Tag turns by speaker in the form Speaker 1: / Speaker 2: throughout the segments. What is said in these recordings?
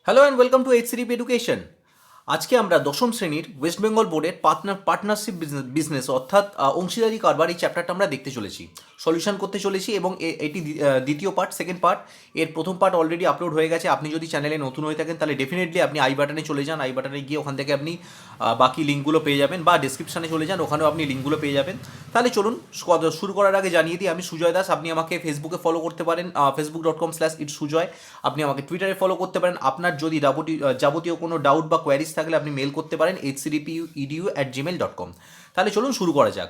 Speaker 1: Hello and welcome to HCDP Education. আজকে আমরা দশম শ্রেণীর ওয়েস্ট বেঙ্গল বোর্ডের পার্টনারশিপ বিজনেস অর্থাৎ অংশীদারি কারবার এই চ্যাপ্টারটা আমরা দেখতে চলেছি, সলিউশন করতে চলেছি এবং এটি দ্বিতীয় পার্ট, সেকেন্ড পার্ট। এর প্রথম পার্ট অলরেডি আপলোড হয়ে গেছে। আপনি যদি চ্যানেলে নতুন হয়ে থাকেন তাহলে ডেফিনেটলি আপনি আই বাটনে চলে যান, আই বাটনে গিয়ে ওখান থেকে আপনি বাকি লিঙ্কগুলো পেয়ে যাবেন, বা ডিসক্রিপশানে চলে যান, ওখানেও আপনি লিঙ্কগুলো পেয়ে যাবেন। তাহলে চলুন শুরু করার আগে জানিয়ে দিই, আমি সুজয় দাস। আপনি আমাকে ফেসবুকে ফলো করতে পারেন, facebook.com/itssujoy। আপনি আমাকে টুইটারে ফলো করতে পারেন। আপনার যদি যাবতীয় কোনো ডাউট বা কোয়ারিজ থাকলে আপনি মেল করতে পারেন hcdpu@gmail.com। তাহলে চলুন শুরু করা যাক।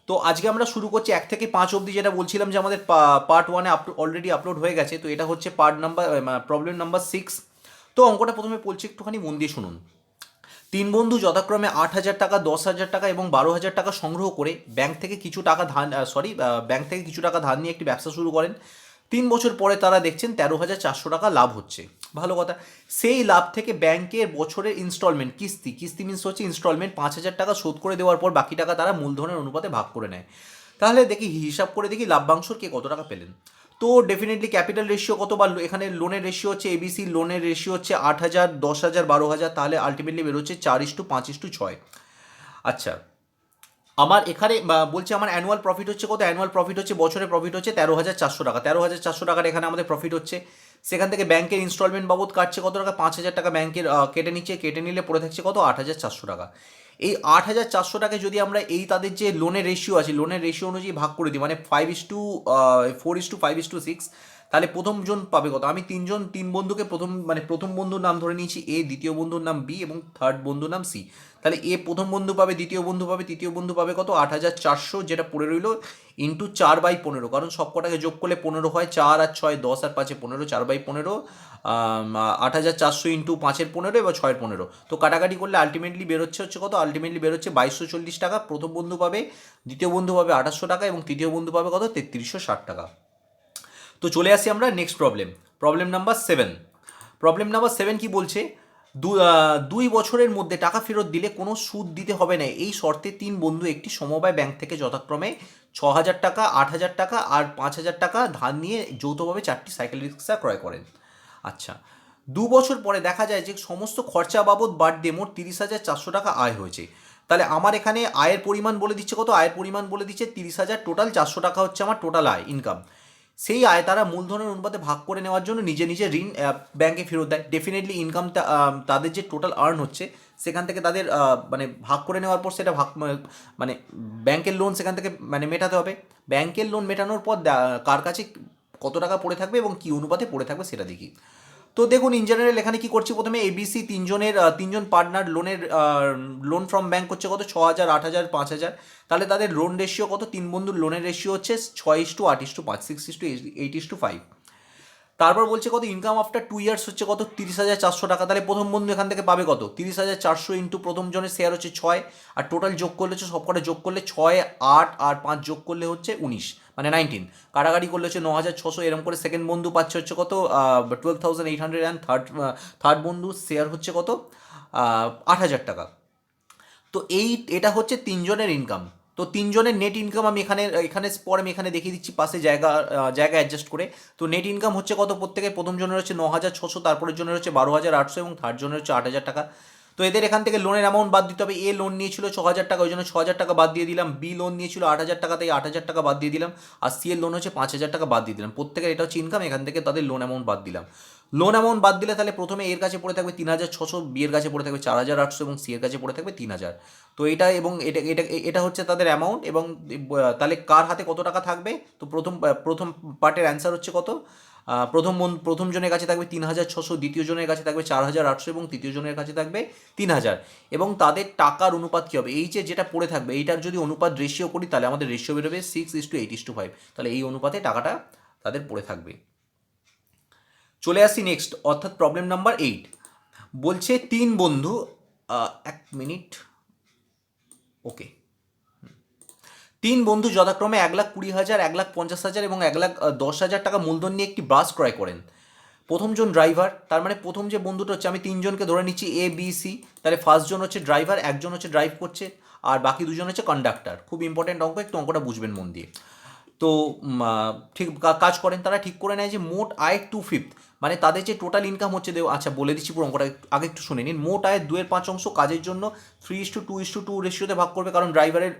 Speaker 1: তো আজকে আমরা শুরু করছি 1 থেকে 5 অবধি, যেটা বলছিলাম যে আমাদের পার্ট 1-এ অলরেডি আপলোড হয়ে গেছে। তো এটা হচ্ছে প্রবলেম নাম্বার 6। তো অঙ্কটা প্রথমে বলছি, একটুখানি মন দিয়ে শুনুন। তিন বন্ধু যথাক্রমে 8,000 টাকা, 10,000 টাকা এবং 12,000 টাকা সংগ্রহ করে ব্যাংক থেকে কিছু টাকা ধার নিয়ে একটি ব্যবসা শুরু করেন। 3 বছর পরে তারা দেখছেন 13,400 টাকা লাভ হচ্ছে। ভালো কথা। সেই লাভ থেকে ব্যাংকের বছরের ইনস্টলমেন্ট, কিস্তি মিনস হচ্ছে ইনস্টলমেন্ট, 5,000 টাকা শোধ করে দেওয়ার পর বাকি টাকা তারা মূলধনের অনুপাতে ভাগ করে নেয়। তাহলে দেখি, হিসাব করে দেখি লাভ্যাংশর কে কত টাকা পেলেন। তো ডেফিনেটলি ক্যাপিটাল রেশিও কত, বা এখানে লোনের রেশিও হচ্ছে এবিসি, লোনের রেশিও হচ্ছে 8,000, 10,000, 12,000। তাহলে আলটিমেটলি বেরোচ্ছে 4:5:6। আচ্ছা, আমার এখানে বলছে আমার অ্যানুয়াল প্রফিট হচ্ছে কত। অ্যানুয়াল প্রফিট হচ্ছে, বছরের প্রফিট হচ্ছে 13,400 টাকা। 13,400 টাকার এখানে আমাদের প্রফিট হচ্ছে। সেখান থেকে ব্যাংকের ইনস্টলমেন্ট বাবদ কাটছে কত টাকা, 5,000 টাকা ব্যাংকের কেটে নিচ্ছে। কেটে নিলে পড়ে থাকছে কত, 8,400 টাকা। এই 8,400 টাকায় যদি আমরা এই তাদের যে লোনের রেশিও আছে, লোনের রেশিও অনুযায়ী ভাগ করে দিই, মানে 5:4:5:6, তাহলে প্রথম জন পাবে কত। আমি তিন বন্ধুকে প্রথম বন্ধুর নাম ধরে নিয়েছি এ, দ্বিতীয় বন্ধুর নাম বি এবং থার্ড বন্ধুর নাম সি। তাহলে এ প্রথম বন্ধু পাবে, দ্বিতীয় বন্ধু পাবে, তৃতীয় বন্ধু পাবে কত, 8,400, যেটা পড়ে রইল ইন্টু 4/15, কারণ সব কটাকে যোগ করলে 15 হয়। 4 আর 6 10 আর 5 15, 4/15, 8,400 ইন্টু 5-এর 15 এবার 6-এর 15। তো কাটাকাটি করলে আলটিমেটলি বেরোচ্ছে কত, আলটিমেটলি বেরোচ্ছে 2,240 টাকা। প্রথম বন্ধু পাবে, দ্বিতীয় বন্ধু পাবে 2,800 টাকা এবং তৃতীয় বন্ধু পাবে কত, 3,360 টাকা। তো চলে আসি আমরা next problem number 7। Problem number 7 কি বলছে, 2 বছরের মধ্যে টাকা ফেরত দিলে কোনো সুদ দিতে হবে না, এই শর্তে তিন বন্ধু একটি সমবায় ব্যাংক থেকে যথাক্রমে 6,000 টাকা, 8,000 টাকা আর 5,000 টাকা ধার নিয়ে যৌথভাবে 4টি সাইকেল রিক্সা ক্রয় করেন। আচ্ছা, 2 বছর পরে দেখা যায় যে সমস্ত খরচা বাবদ বাদ দিয়ে মোট 30,400 টাকা আয় হয়েছে। তাহলে আমার এখানে আয়ের পরিমাণ বলে দিচ্ছে কত, আয়ের পরিমাণ বলে দিচ্ছে 30,000, টোটাল 400 টাকা হচ্ছে আমার টোটাল আয়, ইনকাম। সেই আয় তারা মূলধনের অনুপাতে ভাগ করে নেওয়ার জন্য নিজে নিজে ঋণ ব্যাংকে ফেরত দেয়। ডেফিনেটলি ইনকামটা, তাদের যে টোটাল আর্ন হচ্ছে সেখান থেকে তাদের মানে ভাগ করে নেওয়ার পর সেটা মানে ব্যাংকের লোন সেখান থেকে মেটাতে হবে। ব্যাংকের লোন মেটানোর পর কার কাছে কত টাকা পড়ে থাকবে এবং কী অনুপাতে পড়ে থাকবে সেটা দেখি। তো দেখুন, ইন জেনারেল এখানে কি করছি, প্রথমে এবিসি তিনজন পার্টনার লোন ফ্রম ব্যাংক হচ্ছে কত, 6,000, 8,000, 5,000। তাহলে তাদের লোন রেশিও কত, তিন বন্ধুর লোনের রেশিও হচ্ছে 6:8:5, 6:8:5। তারপর বলছে কত, ইনকাম আফটার 2 ইয়ার্স হচ্ছে কত, 30,400 টাকা। তাহলে প্রথম বন্ধু এখান থেকে পাবে কত, 30,400 ইন্টু প্রথম জনের শেয়ার হচ্ছে 6, আর টোটাল যোগ করলে হচ্ছে সবকটা যোগ করলে 6, 8 আর 5 যোগ করলে হচ্ছে 19, মানে 19। কাটাকাটি করলে হচ্ছে 9,600। এরকম করে সেকেন্ড বন্ধু পাচ্ছে হচ্ছে কত, 12,800, অ্যান্ড থার্ড বন্ধু শেয়ার হচ্ছে কত, 8,000 টাকা। তো এটা হচ্ছে তিনজনের ইনকাম। তো তিনজনের নেট ইনকাম আমি এখানে দেখিয়ে দিচ্ছি পাশে জায়গা অ্যাডজাস্ট করে। তো নেট ইনকাম হচ্ছে কত, প্রত্যেকে প্রথম জনের হচ্ছে 9,600, তারপরের জনের হচ্ছে 12,800 এবং থার্ড জনের হচ্ছে 8,000 টাকা। তো এদের এখান থেকে লোনের অ্যামাউন্ট বাদ দিতে হবে। এ লোন নিয়েছিল 6,000 টাকা, ওই জন্য 6,000 টাকা বাদ দিয়ে দিলাম। বি লোন নিয়েছিল 8,000 টাকা, তাই 8,000 টাকা বাদ দিয়ে দিলাম। আর সি এর লোন হচ্ছে 5,000 টাকা বাদ দিয়ে দিলাম। প্রত্যেকের এটা হচ্ছে ইনকাম, এখান থেকে তাদের লোন অ্যামাউন্ট বাদ দিলাম। লোন অ্যামাউন্ট বাদ দিলে তাহলে প্রথমে এর কাছে পড়ে থাকবে 3,600, বি এর কাছে পড়ে থাকবে 4,800 এবং সি এর কাছে পড়ে থাকবে 3,000। তো এটা এবং এটা হচ্ছে তাদের অ্যামাউন্ট। এবং তাহলে কার হাতে কত টাকা থাকবে, তো প্রথম পার্টের অ্যান্সার হচ্ছে কত, প্রথম জনের কাছে থাকবে 3,600, দ্বিতীয় জনের কাছে থাকবে 4,800 এবং তৃতীয় জনের কাছে থাকবে 3,000। এবং তাদের টাকার অনুপাত কী হবে, এই যেটা পড়ে থাকবে এইটার যদি অনুপাত রেশিও করি তাহলে আমাদের রেশিও বেরোবে 6:8:5। তাহলে এই অনুপাতে টাকাটা তাদের পড়ে থাকবে। চলে আসি নেক্সট, অর্থাৎ প্রবলেম নাম্বার 8। বলছে তিন বন্ধু, 1 মিনিট, ওকে। তিন বন্ধু যথাক্রমে 1,20,000, 1,50,000 এবং 1,10,000 টাকা মূলধন নিয়ে একটি বাস ক্রয় করেন। প্রথম জন ড্রাইভার, তার মানে প্রথম যে বন্ধুটা হচ্ছে, আমি তিনজনকে ধরে নিচ্ছি এ বি সি। তাহলে ফার্স্ট জন হচ্ছে ড্রাইভার, একজন হচ্ছে ড্রাইভ করছে আর বাকি দুজন হচ্ছে কন্ডাক্টর। খুব ইম্পর্টেন্ট অঙ্ক, একটু অঙ্কটা বুঝবেন মন দিয়ে। তো ঠিক কাজ করেন, তারা ঠিক করে নেয় যে মোট আয় 2/5, মানে তাদের যে টোটাল ইনকাম হচ্ছে আচ্ছা বলে দিচ্ছি পুরো অঙ্কটা আগে একটু শুনে নিন। মোট আয়ের 2/5 কাজের জন্য 3:2:2 রেশিওতে ভাগ করবে, কারণ ড্রাইভারের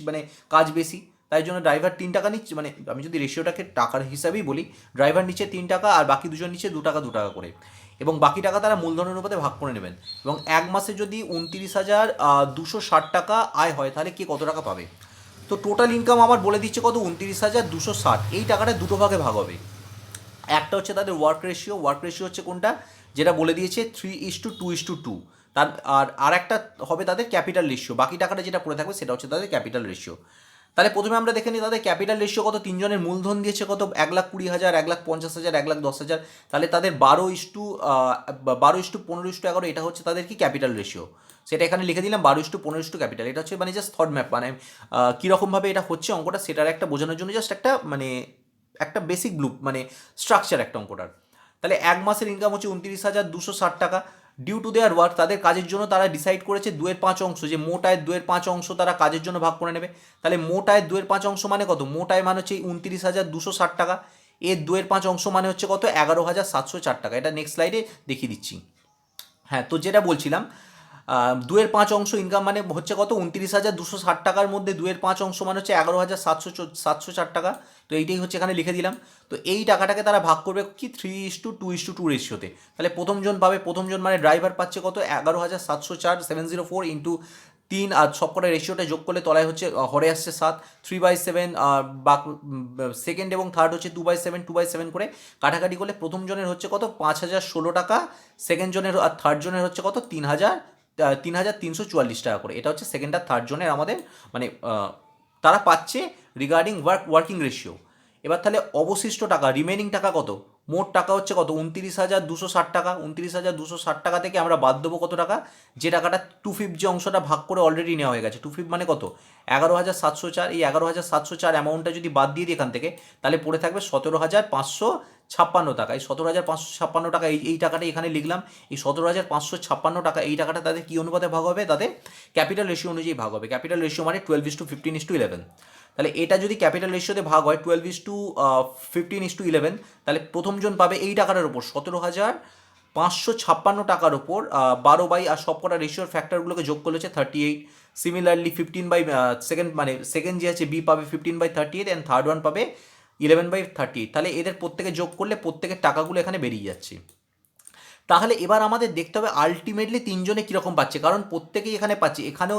Speaker 1: মানে কাজ বেশি, তাই জন্য ড্রাইভার 3 টাকা নিচ্ছে, মানে আমি যদি রেশিওটাকে টাকার হিসাবেই বলি, ড্রাইভার নিচ্ছে 3 টাকা আর বাকি দুজন নিচ্ছে 2 টাকা করে, এবং বাকি টাকা তারা মূলধনের অনুপাতে ভাগ করে নেবেন। এবং এক মাসে যদি 29,260 টাকা আয় হয় তাহলে কে কত টাকা পাবে? তো টোটাল ইনকাম আমার বলে দিচ্ছে কত, 29,260। এই টাকাটা দুটো ভাগে ভাগ হবে। একটা হচ্ছে তাদের ওয়ার্ক রেশিও হচ্ছে কোনটা, যেটা বলে দিয়েছে 3:2:2। আর একটা হবে তাদের ক্যাপিটাল রেশিও, বাকি টাকাটা যেটা পড়ে থাকবে সেটা হচ্ছে তাদের ক্যাপিটাল রেশিও। তাহলে প্রথমে আমরা দেখে নিই তাদের ক্যাপিটাল রেশিও কত। তিনজনের মূলধন দিয়েছে কত, 1,20,000, 1,50,000, 1,10,000। তাহলে তাদের 12:15:11, এটা হচ্ছে তাদের কি ক্যাপিটাল রেশিও, সেটা এখানে লিখে দিলাম 12:15 ক্যাপিটাল। এটা হচ্ছে মানে জাস্ট থট ম্যাপ, মানে কীরকমভাবে এটা হচ্ছে অঙ্কটা সেটার একটা বোঝানোর জন্য জাস্ট একটা মানে একটা বেসিক মানে স্ট্রাকচার একটা অঙ্কটার। তাহলে এক মাসের ইনকাম হচ্ছে 29,260 টাকা। ডিউ টু দেয়ার ওয়ার্ক, তাদের কাজের জন্য তারা ডিসাইড করেছে 2/5, যে মোট আয়ের 2/5 তারা কাজের জন্য ভাগ করে নেবে। তাহলে মোট আয়ের 2/5 মানে কত, মোট আয় মানে হচ্ছে 29,260 টাকা, এর 2/5 মানে হচ্ছে কত, 11,704 টাকা। এটা নেক্সট স্লাইডে দেখিয়ে দিচ্ছি। হ্যাঁ, তো যেটা বলছিলাম, 2/5 ইনকাম মানে হচ্ছে কত, 29,260 টাকার মধ্যে 2/5 মানে হচ্ছে 11,704 টাকা। তো এইটাই হচ্ছে এখানে লিখে দিলাম। তো এই টাকাটাকে তারা ভাগ করবে কি 3:2:2 রেশিওতে। তাহলে প্রথমজন মানে ড্রাইভার পাচ্ছে কত, 11,704, 704 ইন্টু 3, আর সবকটা রেশিওটা যোগ করলে তলায় হচ্ছে হরে আসছে 7, 3/7। বা সেকেন্ড এবং থার্ড হচ্ছে 2/7, 2/7 করে কাটাকাটি করলে প্রথম জনের হচ্ছে কত, 5,016 টাকা, সেকেন্ড জনের আর থার্ড জনের হচ্ছে কত, 3,344 টাকা করে। এটা হচ্ছে সেকেন্ড আর থার্ড জনের আমাদের মানে তারা পাচ্ছে রিগার্ডিং ওয়ার্কিং রেশিও। এবার তাহলে অবশিষ্ট টাকা, রিমেনিং টাকা কত, মোট টাকা হচ্ছে কত, 29,260 টাকা। 29,260 টাকা থেকে আমরা বাদ দেবো কত টাকা, যে টাকাটা 2/5 যে অংশটা ভাগ করে অলরেডি নেওয়া হয়ে গেছে। 2/5 মানে কত, 11,704। এই 11,704 অ্যামাউন্টটা যদি বাদ দিয়ে দিই এখান থেকে, তাহলে পড়ে থাকবে 17,556 টাকা। এই 17,556 টাকা, এই টাকাটা এখানে লিখলাম। এই 17,556 টাকা, এই টাকাটা তাদের কী অনুপাতে ভাগ হবে, তাদের ক্যাপিটাল রেশিও অনুযায়ী ভাগ হবে। ক্যাপিটাল রেশিও মানে 12:15:11। তাহলে এটা যদি ক্যাপিটাল রেশিওতে ভাগ হয় 12:15:11, তাহলে প্রথমজন পাবে এই টাকাটার উপর 17,556 টাকার উপর 12 আর সবকটা রেশিওর ফ্যাক্টরগুলোকে যোগ করলে হচ্ছে 38। সিমিলারলি 15/সেকেন্ড মানে সেকেন্ড যে আছে বি পাবে 15/38 অ্যান্ড থার্ড ওয়ান পাবে 11/38। তাহলে এদের প্রত্যেকে যোগ করলে প্রত্যেকের টাকাগুলো এখানে বেরিয়ে যাচ্ছে। তাহলে এবার আমাদের দেখতে হবে আলটিমেটলি তিনজনে কীরকম পাচ্ছে, কারণ প্রত্যেকেই এখানে পাচ্ছে। এখানেও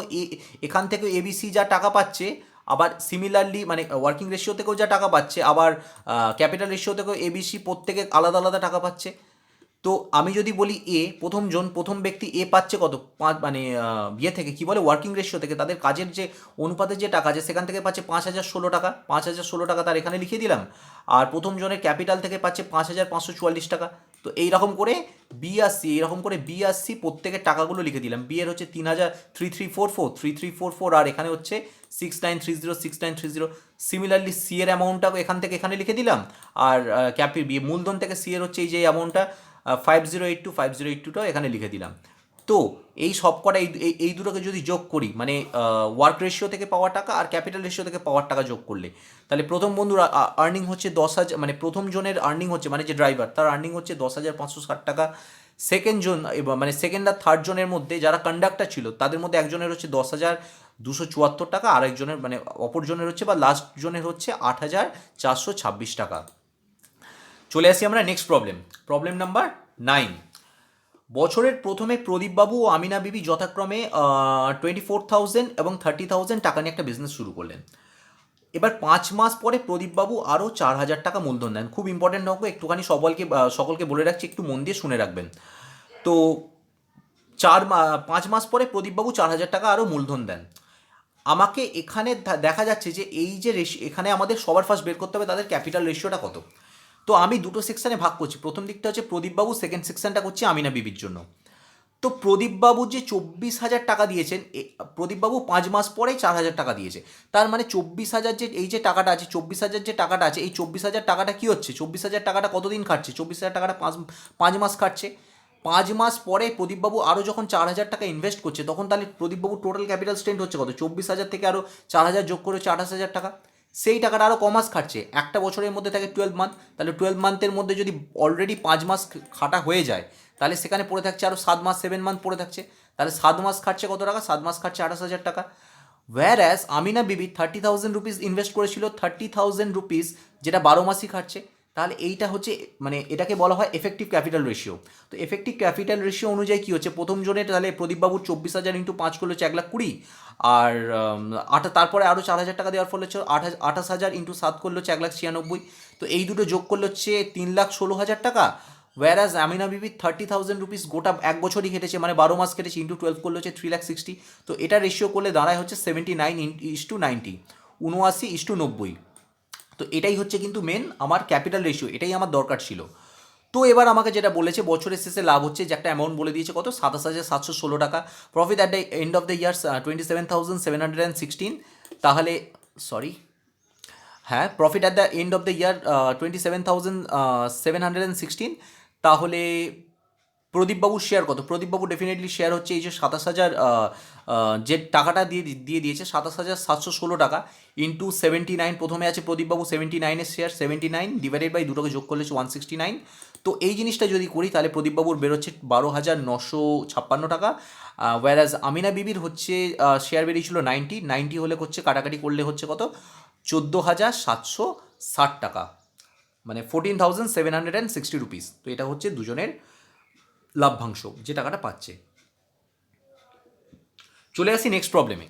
Speaker 1: এখান থেকেও এবিসি যা টাকা পাচ্ছে, আবার সিমিলারলি মানে ওয়ার্কিং রেশিও থেকেও যা টাকা পাচ্ছে, আবার ক্যাপিটাল রেশিও থেকেও এবিসি প্রত্যেকে আলাদা আলাদা টাকা পাচ্ছে। তো আমি যদি বলি প্রথম ব্যক্তি এ পাচ্ছে কত, মানে ইয়ে থেকে কী বলে ওয়ার্কিং রেশিও থেকে, তাদের কাজের যে অনুপাতের যে টাকা আছে সেখান থেকে পাচ্ছে 5,016 টাকা। 5,016 টাকা তার এখানে লিখিয়ে দিলাম। আর প্রথম জনের ক্যাপিটাল থেকে পাচ্ছে 5,544 টাকা। তো এইরকম করে বি আর সি প্রত্যেকের টাকাগুলো লিখে দিলাম। বি এর হচ্ছে 3,3344, আর এখানে হচ্ছে 6930। সিমিলারলি সি এর অ্যামাউন্টটা এখান থেকে এখানে লিখে দিলাম। আর মূলধন থেকে সি এর হচ্ছে এই যে অ্যামাউন্টটা 5082 এখানে লিখে দিলাম। তো এই সবকটা এই দুটোকে যদি যোগ করি, মানে ওয়ার্ক রেশিও থেকে পাওয়া টাকা আর ক্যাপিটাল রেশিও থেকে পাওয়ার টাকা যোগ করলে, তাহলে প্রথম বন্ধুর আর্নিং হচ্ছে 10,000, মানে প্রথম জনের আর্নিং হচ্ছে মানে যে ড্রাইভার তার আর্নিং হচ্ছে 10,560 টাকা। সেকেন্ড জন মানে সেকেন্ড আর থার্ড জনের মধ্যে যারা কন্ডাক্টর ছিল তাদের মধ্যে একজনের হচ্ছে 10,274 টাকা, আর একজনের মানে অপরজনের হচ্ছে বা লাস্ট জনের হচ্ছে 8,426 টাকা। চলে আসি আমরা নেক্সট প্রবলেম নাম্বার 9। বছরের প্রথমে প্রদীপবাবু ও আমিনা বিবি যথাক্রমে 24,000 এবং 30,000 টাকা নিয়ে একটা বিজনেস শুরু করলেন। এবার 5 মাস পরে প্রদীপবাবু আরও 4,000 টাকা মূলধন দেন। খুব ইম্পর্টেন্ট অঙ্ক, একটুখানি সকলকে বলে রাখছি, একটু মন দিয়ে শুনে রাখবেন। তো 5 মাস পরে প্রদীপবাবু 4,000 টাকা আরও মূলধন দেন। আমাকে এখানে দেখা যাচ্ছে যে এই যে এখানে আমাদের সবার ফার্স্ট বের করতে হবে তাদের ক্যাপিটাল রেশিওটা কত। তো আমি দুটো সেকশানে ভাগ করছি। প্রথম দিকটা হচ্ছে প্রদীপবাবু, সেকেন্ড সেকশনটা করছি আমিনা বিবির জন্য। তো প্রদীপবাবু যে 24,000 টাকা দিয়েছেন, প্রদীপবাবু 5 মাস পরেই 4,000 টাকা দিয়েছে। তার মানে 24,000 যে এই যে টাকাটা আছে, 24,000 যে টাকাটা আছে, এই 24,000 টাকাটা কী হচ্ছে, 24,000 টাকাটা কতদিন খাটছে, 24,000 টাকাটা 5 মাস খাটছে। 5 মাস পরে প্রদীপবাবু আরও যখন 4,000 টাকা ইনভেস্ট করছে, তখন তাহলে প্রদীপবাবু টোটাল ক্যাপিটাল স্ট্রেন্থ হচ্ছে কত, 24,000 থেকে আরও 4,000 যোগ করে হচ্ছে 28,000 টাকা। সেই টাকাটা আরও কমাস খাটছে, একটা বছরের মধ্যে থাকে 12 মান্থ, তাহলে 12 মান্থের মধ্যে যদি অলরেডি 5 মাস খাটা হয়ে যায়, তাহলে সেখানে পড়ে থাকছে আরও 7 মাস, 7 মান্থ পড়ে থাকছে, তাহলে 7 মাস খাটছে কত টাকা, 7 মাস খাটছে 28,000 টাকা। ওয়্যারঅ্যাজ আমিনা বিবি 30,000 রুপিস ইনভেস্ট করেছিল, 30,000 রুপিস যেটা 12 মাসই খাটছে, তাহলে এইটা হচ্ছে মানে এটাকে বলা হয় এফেক্টিভ ক্যাপিটাল রেশিও। তো এফেক্টিভ ক্যাপিটাল রেশিও অনুযায়ী কী হচ্ছে, প্রথম জনের তাহলে প্রদীপবাবুর 24,000 ইন্টু 5 করলে হচ্ছে 1,20,000, আর তারপরে আরও 4,000 টাকা দেওয়ার ফলে হচ্ছে 28,000 ইন্টু 7 করলে হচ্ছে 1,96,000। তো এই দুটো যোগ করলে হচ্ছে 3,16,000 টাকা। ওয়্যারাজ আমিনা বিবি 30,000 রুপিস গোটা এক বছরই কেটেছে, মানে 12 মাস কেটেছে, ইন্টু 12 করলে হচ্ছে 3,60,000। তো এটা রেশিও করলে দাঁড়ায় হচ্ছে 79:90, 79:90। তো এটাই হচ্ছে কিন্তু মেন আমার ক্যাপিটাল রেশিও, এটাই আমার দরকার ছিল। তো এবার আমাকে যেটা বলেছে বছরের শেষে লাভ হচ্ছে, যে একটা অ্যামাউন্ট বলে দিয়েছে কত, 27,716 টাকা। Profit at the end of the year 27,716। তাহলে সরি, হ্যাঁ, profit at the end of the year 27,716। তাহলে প্রদীপবাবুর শেয়ার কত, প্রদীপবাবু ডেফিনেটলি শেয়ার হচ্ছে এই যে 27,000, যে টাকাটা দিয়ে দিয়েছে 27,716 টাকা ইন্টু 79, প্রথমে আছে প্রদীপবাবু 79-এর শেয়ার, 79 ডিভাইডেড বাই দুটোকে যোগ করলে 169। তো এই জিনিসটা যদি করি তাহলে প্রদীপবাবুর বেরোচ্ছে 12,956 টাকা। ওয়্যারাজ আমিনা বিবির হচ্ছে শেয়ার বেরিয়েছিল 90 হলে হচ্ছে কাটাকাটি করলে হচ্ছে কত, 14,760 টাকা, মানে 14,760 রুপিস। তো এটা হচ্ছে দুজনের লাভ্যাংশ, যে টাকাটা পাচ্ছে। চলে আসি নেক্সট প্রবলেমে।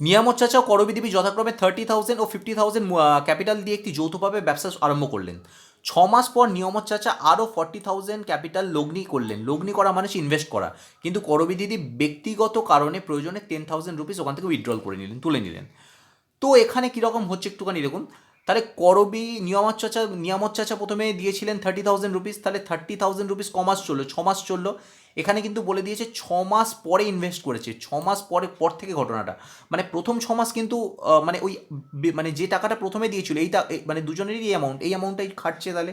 Speaker 1: নিয়ামত চাচা ও করবি দেবী যথাক্রমে 30,000 ও 50,000 ক্যাপিটাল দিয়ে একটি যৌথভাবে ব্যবসা আরম্ভ করলেন। 6 মাস পর নিয়ামত চাচা আরও 40,000 ক্যাপিটাল লগ্নি করলেন। লগ্নি করা মানে ইনভেস্ট করা, কিন্তু করবি দিদি ব্যক্তিগত কারণে প্রয়োজনে 10,000 রুপিস ওখান থেকে উইথড্রল করে নিলেন, তুলে নিলেন। তো এখানে কীরকম হচ্ছে একটুখানি দেখুন। তাহলে করবি নিয়ামত চাচা প্রথমে দিয়েছিলেন 30,000 রুপিস, তাহলে 30,000 রুপিস কমাস চললো, 6 মাস চললো। এখানে কিন্তু বলে দিয়েছে 6 মাস পরে ইনভেস্ট করেছে, 6 মাস পর থেকে ঘটনাটা, মানে প্রথম 6 মাস কিন্তু মানে ওই মানে যে টাকাটা প্রথমে দিয়েছিল মানে দুজনেরই এই অ্যামাউন্টটাই খাটছে, তাহলে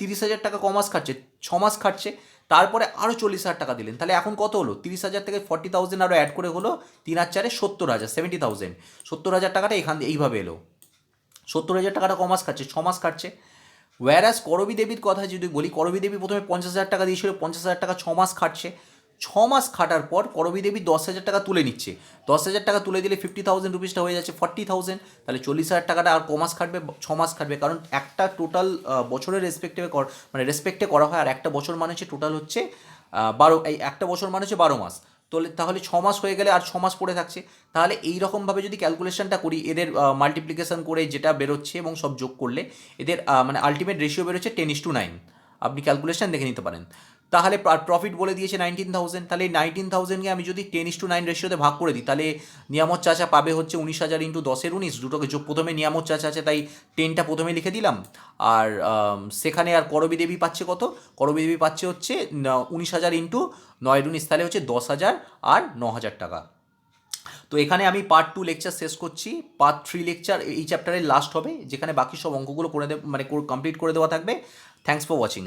Speaker 1: 30,000 টাকা কমাস খাটছে, 6 মাস খাটছে, তারপরে আরও 40,000 টাকা দিলেন, তাহলে এখন কত হলো, 30,000 থেকে 40,000 আরও অ্যাড করে হলো 3 আর 4 70,000, 70,000। 70,000 টাকাটা এইভাবে এলো, 70,000 টাকাটা কমাস খাটছে, 6 মাস খাটছে। ওয়্যারাজ করবি দেবীর কথা যদি বলি, করবি দেবী প্রথমে 50,000 টাকা দিয়েছিল, 50,000 টাকা 6 মাস খাটছে, 6 মাস খাটার পর করবি দেবী 10,000 টাকা তুলে নিচ্ছে, 10,000 টাকা তুলে দিলে 50,000 রুপিসটা হয়ে যাচ্ছে 40,000, তাহলে 40,000 টাকাটা আর কমাস খাটবে, 6 মাস খাটবে, কারণ একটা টোটাল বছরের রেসপেক্টে করা হয়, আর একটা বছর মানে হচ্ছে টোটাল হচ্ছে 12, এই একটা বছর মানে হচ্ছে 12 মাস। তাহলে 6 মাস হয়ে গেলে আর 6 মাস পড়ে থাকছে, তাহলে এই রকমভাবে যদি ক্যালকুলেশনটা করি, এদের মাল্টিপ্লিকেশন করে যেটা বেরোচ্ছে এবং সব যোগ করলে এদের মানে আলটিমেট রেশিও বেরোচ্ছে 10:9, আপনি ক্যালকুলেশন দেখে নিতে পারেন। তাহলে প্রফিট বলে দিয়েছে 19,000, তাহলে এই 19,000কে আমি যদি 10:9 রেশিওতে ভাগ করে দিই, তাহলে নিয়ামত চাচা পাবে হচ্ছে 19,000 ইন্টু 10-এর 19, দুটোকে যোগ, প্রথমে নিয়ামত চাচা আছে তাই 10টা প্রথমে লিখে দিলাম, আর সেখানে আর করবি দেবী পাচ্ছে কত, করবি দেবী পাচ্ছে হচ্ছে 19,000 ইন্টু 9-এর 19, তাহলে হচ্ছে 10,000 আর 9,000 টাকা। তো এখানে আমি পার্ট 2 লেকচার শেষ করছি, পার্ট 3 লেকচার এই চ্যাপ্টারের লাস্ট হবে, যেখানে বাকি সব অঙ্কগুলো করে মানে কমপ্লিট করে দেওয়া থাকবে। Thanks for watching.